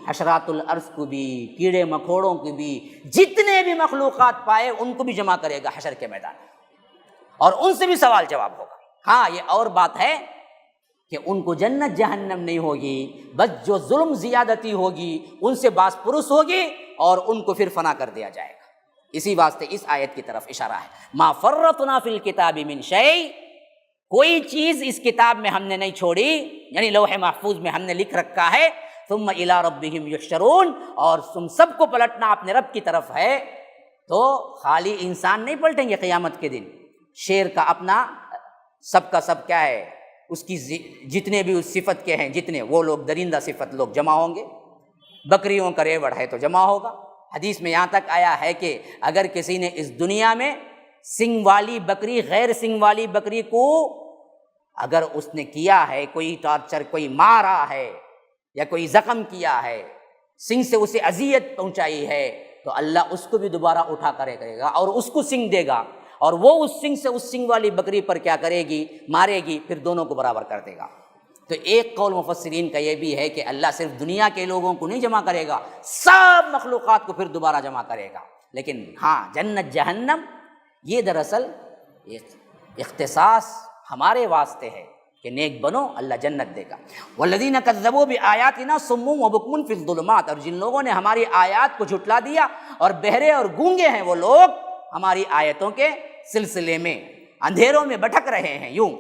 حشرات الارض کو بھی، کیڑے مکوڑوں کو بھی، جتنے بھی مخلوقات پائے ان کو بھی جمع کرے گا حشر کے میدان میں، اور ان سے بھی سوال جواب ہوگا۔ ہاں یہ اور بات ہے کہ ان کو جنت جہنم نہیں ہوگی، بس جو ظلم زیادتی ہوگی ان سے باس پرس ہوگی اور ان کو پھر فنا کر دیا جائے گا۔ اسی واسطے اس آیت کی طرف اشارہ ہے، ما فرطنا فی الکتاب من شیء، کوئی چیز اس کتاب میں ہم نے نہیں چھوڑی، یعنی لوح محفوظ میں ہم نے لکھ رکھا ہے۔ ثم الی ربہم یحشرون، اور تم سب کو پلٹنا اپنے رب کی طرف ہے، تو خالی انسان نہیں پلٹیں گے قیامت کے دن، شیر کا اپنا، سب کا سب کیا ہے، اس کی جتنے بھی اس صفت کے ہیں جتنے وہ لوگ درندہ صفت لوگ جمع ہوں گے، بکریوں کا ریوڑ ہے تو جمع ہوگا۔ حدیث میں یہاں تک آیا ہے کہ اگر کسی نے اس دنیا میں سنگ والی بکری غیر سنگ والی بکری کو اگر اس نے کیا ہے، کوئی ٹارچر، کوئی مارا ہے یا کوئی زخم کیا ہے، سنگ سے اسے اذیت پہنچائی ہے، تو اللہ اس کو بھی دوبارہ اٹھا کرے گا اور اس کو سنگ دے گا، اور وہ اس سنگ سے اس سنگ والی بکری پر کیا کرے گی، مارے گی، پھر دونوں کو برابر کر دے گا۔ تو ایک قول مفسرین کا یہ بھی ہے کہ اللہ صرف دنیا کے لوگوں کو نہیں جمع کرے گا، سب مخلوقات کو پھر دوبارہ جمع کرے گا۔ لیکن ہاں جنت جہنم یہ دراصل اختصاص ہمارے واسطے ہے کہ نیک بنو، اللہ جنت دے گا۔ والذین کذبوا بآیاتنا صم وبکم فی الظلمات، اور جن لوگوں نے ہماری آیات کو جھٹلا دیا اور بہرے اور گونگے ہیں وہ لوگ ہماری آیتوں کے سلسلے میں اندھیروں میں بھٹک رہے ہیں یوں۔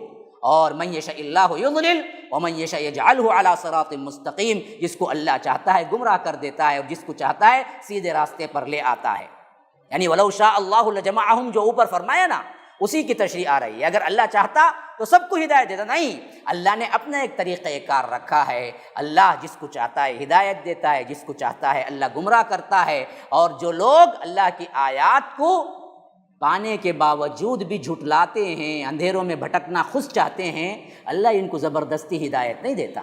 اور من یشاء اللہ یضلل ومن یشاء یجعلہ علی صراط مستقیم، جس کو اللہ چاہتا ہے گمراہ کر دیتا ہے اور جس کو چاہتا ہے سیدھے راستے پر لے آتا ہے۔ یعنی ولو شاء اللہ لجمعہم جو اوپر فرمایا نا، اسی کی تشریح آ رہی ہے۔ اگر اللہ چاہتا تو سب کو ہدایت دیتا، نہیں، اللہ نے اپنا ایک طریقہ کار رکھا ہے۔ اللہ جس کو چاہتا ہے ہدایت دیتا ہے، جس کو چاہتا ہے اللہ گمراہ کرتا ہے۔ اور جو لوگ اللہ کی آیات کو پانے کے باوجود بھی جھٹلاتے ہیں، اندھیروں میں بھٹکنا خود چاہتے ہیں، اللہ ان کو زبردستی ہدایت نہیں دیتا۔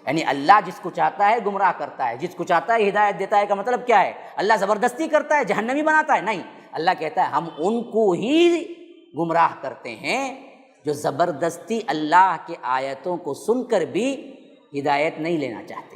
یعنی اللہ جس کو چاہتا ہے گمراہ کرتا ہے، جس کو چاہتا ہے ہدایت دیتا ہے۔ کا مطلب کیا ہے؟ اللہ زبردستی کرتا ہے، جہنمی بناتا ہے؟ نہیں، اللہ کہتا ہے ہم ان کو ہی گمراہ کرتے ہیں جو زبردستی اللہ کے آیتوں کو سن کر بھی ہدایت نہیں لینا چاہتے۔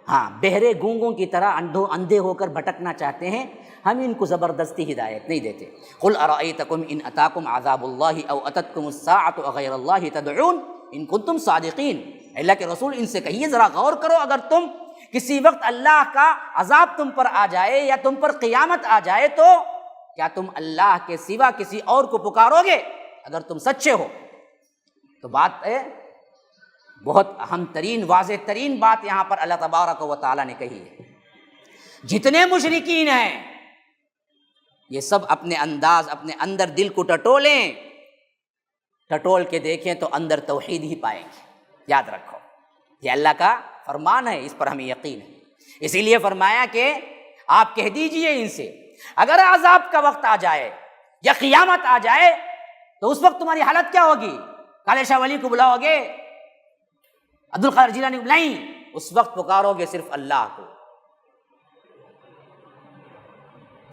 ہاں، بہرے گونگوں کی طرح اندھے ہو کر بھٹکنا چاہتے ہیں، ہم ان کو زبردستی ہدایت نہیں دیتے۔ قل ارأیتکم ان اتاکم عذاب اللہ او اتتکم الساعۃ اغیر اللہ تدعون ان کنتم صادقین۔ اللہ کے رسول ان سے کہیے ذرا غور کرو، اگر تم کسی وقت اللہ کا عذاب تم پر آ جائے یا تم پر قیامت آ جائے تو کیا تم اللہ کے سوا کسی اور کو پکارو گے اگر تم سچے ہو؟ تو بات ہے بہت اہم ترین، واضح ترین بات یہاں پر اللہ تبارک و تعالیٰ نے کہی ہے۔ جتنے مشرکین ہیں یہ سب اپنے انداز، اپنے اندر دل کو ٹٹولیں، ٹٹول کے دیکھیں تو اندر توحید ہی پائیں گے۔ یاد رکھو یہ اللہ کا فرمان ہے، اس پر ہمیں یقین ہے۔ اسی لیے فرمایا کہ آپ کہہ دیجئے ان سے اگر عذاب کا وقت آ جائے یا قیامت آ جائے تو اس وقت تمہاری حالت کیا ہوگی؟ کالے شاہ ولی کو بلاؤ گے؟ عبد القادر جیلانی کو؟ نہیں، اس وقت پکارو گے صرف اللہ کو۔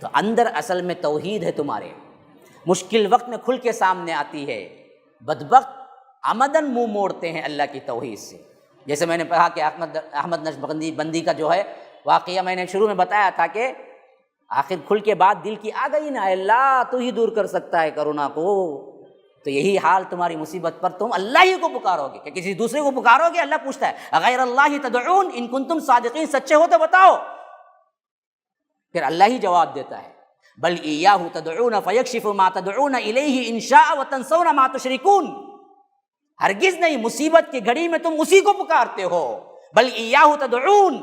تو اندر اصل میں توحید ہے تمہارے، مشکل وقت میں کھل کے سامنے آتی ہے۔ بدبخت عمدن منہ موڑتے ہیں اللہ کی توحید سے۔ جیسے میں نے کہا کہ احمد نقشبندی کا جو ہے واقعہ میں نے شروع میں بتایا تھا کہ آخر کھل کے بعد دل کی آ گئی نا، اللہ تو ہی دور کر سکتا ہے کرونا کو۔ تو یہی حال تمہاری مصیبت پر تم اللہ ہی کو پکارو گے کہ کسی دوسرے کو پکارو گے؟ اللہ پوچھتا ہے غیر اللہ تدعون ان کنتم صادقین، سچے ہو تو بتاؤ۔ پھر اللہ ہی جواب دیتا ہے بل ایاہ تدعون فیکشف ما تدعون الیہ ان شاء وتنسون ما تشرکون۔ ہرگز نہیں، مصیبت کی گھڑی میں تم اسی کو پکارتے ہو۔ بل ایاہ تدعون،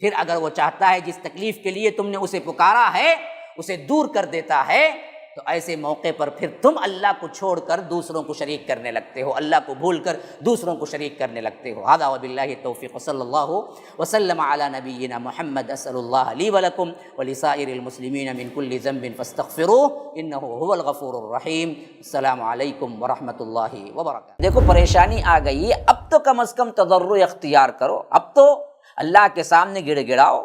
پھر اگر وہ چاہتا ہے جس تکلیف کے لیے تم نے اسے پکارا ہے اسے دور کر دیتا ہے، تو ایسے موقع پر پھر تم اللہ کو چھوڑ کر دوسروں کو شریک کرنے لگتے ہو، اللہ کو بھول کر دوسروں کو شریک کرنے لگتے ہو۔ ھذا وباللہ التوفیق، صلی اللہ وسلم علی نبینا محمد۔ اسأل اللہ لی ولکم ولسائر المسلمین من کل ذنب فاستغفروہ انہ هو الغفور الرحیم۔ السلام علیکم ورحمۃ اللہ وبرکاتہ۔ دیکھو پریشانی آ گئی ہے، اب تو کم از کم تضرع اختیار کرو، اب تو اللہ کے سامنے گڑ گڑاؤ،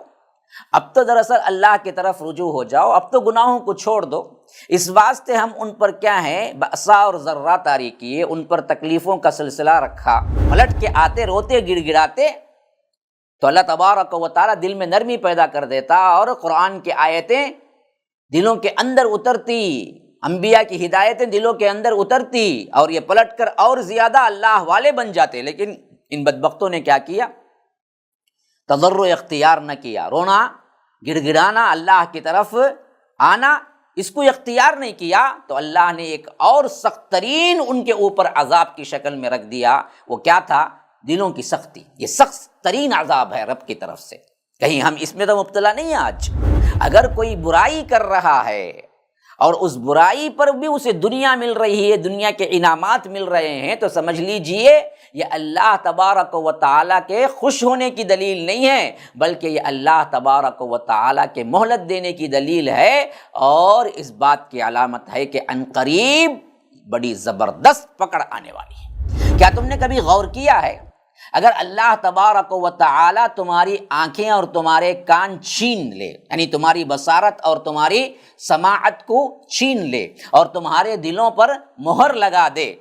اب تو دراصل اللہ کی طرف رجوع ہو جاؤ، اب تو گناہوں کو چھوڑ دو۔ اس واسطے ہم ان پر کیا ہے بأسا اور ذرہ طاری کیے، ان پر تکلیفوں کا سلسلہ رکھا، پلٹ کے آتے روتے گڑ گڑاتے تو اللہ تبارک و تعالیٰ دل میں نرمی پیدا کر دیتا اور قرآن کی آیتیں دلوں کے اندر اترتی، انبیاء کی ہدایتیں دلوں کے اندر اترتی اور یہ پلٹ کر اور زیادہ اللہ والے بن جاتے۔ لیکن ان بدبختوں نے کیا کیا؟ تضرع اختیار نہ کیا، رونا گڑ گڑانا، اللہ کی طرف آنا اس کو اختیار نہیں کیا، تو اللہ نے ایک اور سخت ترین ان کے اوپر عذاب کی شکل میں رکھ دیا۔ وہ کیا تھا؟ دلوں کی سختی۔ یہ سخت ترین عذاب ہے رب کی طرف سے، کہیں ہم اس میں تو مبتلا نہیں ہیں۔ آج اگر کوئی برائی کر رہا ہے اور اس برائی پر بھی اسے دنیا مل رہی ہے، دنیا کے انعامات مل رہے ہیں، تو سمجھ لیجئے یہ اللہ تبارک و تعالیٰ کے خوش ہونے کی دلیل نہیں ہے، بلکہ یہ اللہ تبارک و تعالیٰ کے مہلت دینے کی دلیل ہے، اور اس بات کی علامت ہے کہ عنقریب بڑی زبردست پکڑ آنے والی ہے۔ کیا تم نے کبھی غور کیا ہے اگر اللہ تبارک و تعالیٰ تمہاری آنکھیں اور تمہارے کان چھین لے، یعنی تمہاری بصارت اور تمہاری سماعت کو چھین لے اور تمہارے دلوں پر مہر لگا دے،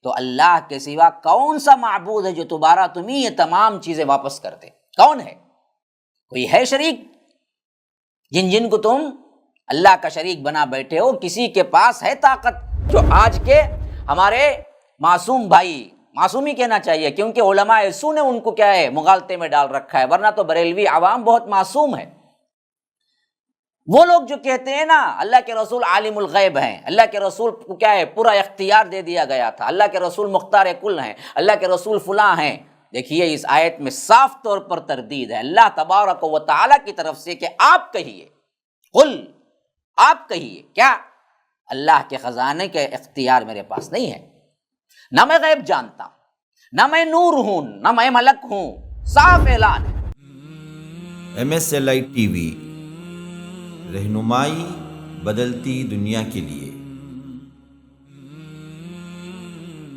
تو اللہ کے سوا کون سا معبود ہے جو دوبارہ تمہیں یہ تمام چیزیں واپس کر دے؟ کون ہے؟ کوئی ہے شریک؟ جن کو تم اللہ کا شریک بنا بیٹھے ہو، کسی کے پاس ہے طاقت؟ جو آج کے ہمارے معصوم بھائی، معصوم ہی کہنا چاہیے کیونکہ علماء سو نے ان کو کیا ہے مغالطے میں ڈال رکھا ہے، ورنہ تو بریلوی عوام بہت معصوم ہے۔ وہ لوگ جو کہتے ہیں نا اللہ کے رسول عالم الغیب ہیں، اللہ کے رسول کو کیا ہے پورا اختیار دے دیا گیا تھا، اللہ کے رسول مختار کل ہیں، اللہ کے رسول فلاں ہیں، دیکھیے اس آیت میں صاف طور پر تردید ہے اللہ تبارک و تعالیٰ کی طرف سے کہ آپ کہیے، قل، آپ کہیے کیا؟ اللہ کے خزانے کے اختیار میرے پاس نہیں ہے، نہ میں غیب جانتا ہوں، نہ میں نور ہوں، نہ میں ملک ہوں، صاف اعلان ہے۔ MSLI TV رہنمائی بدلتی دنیا کے لیے۔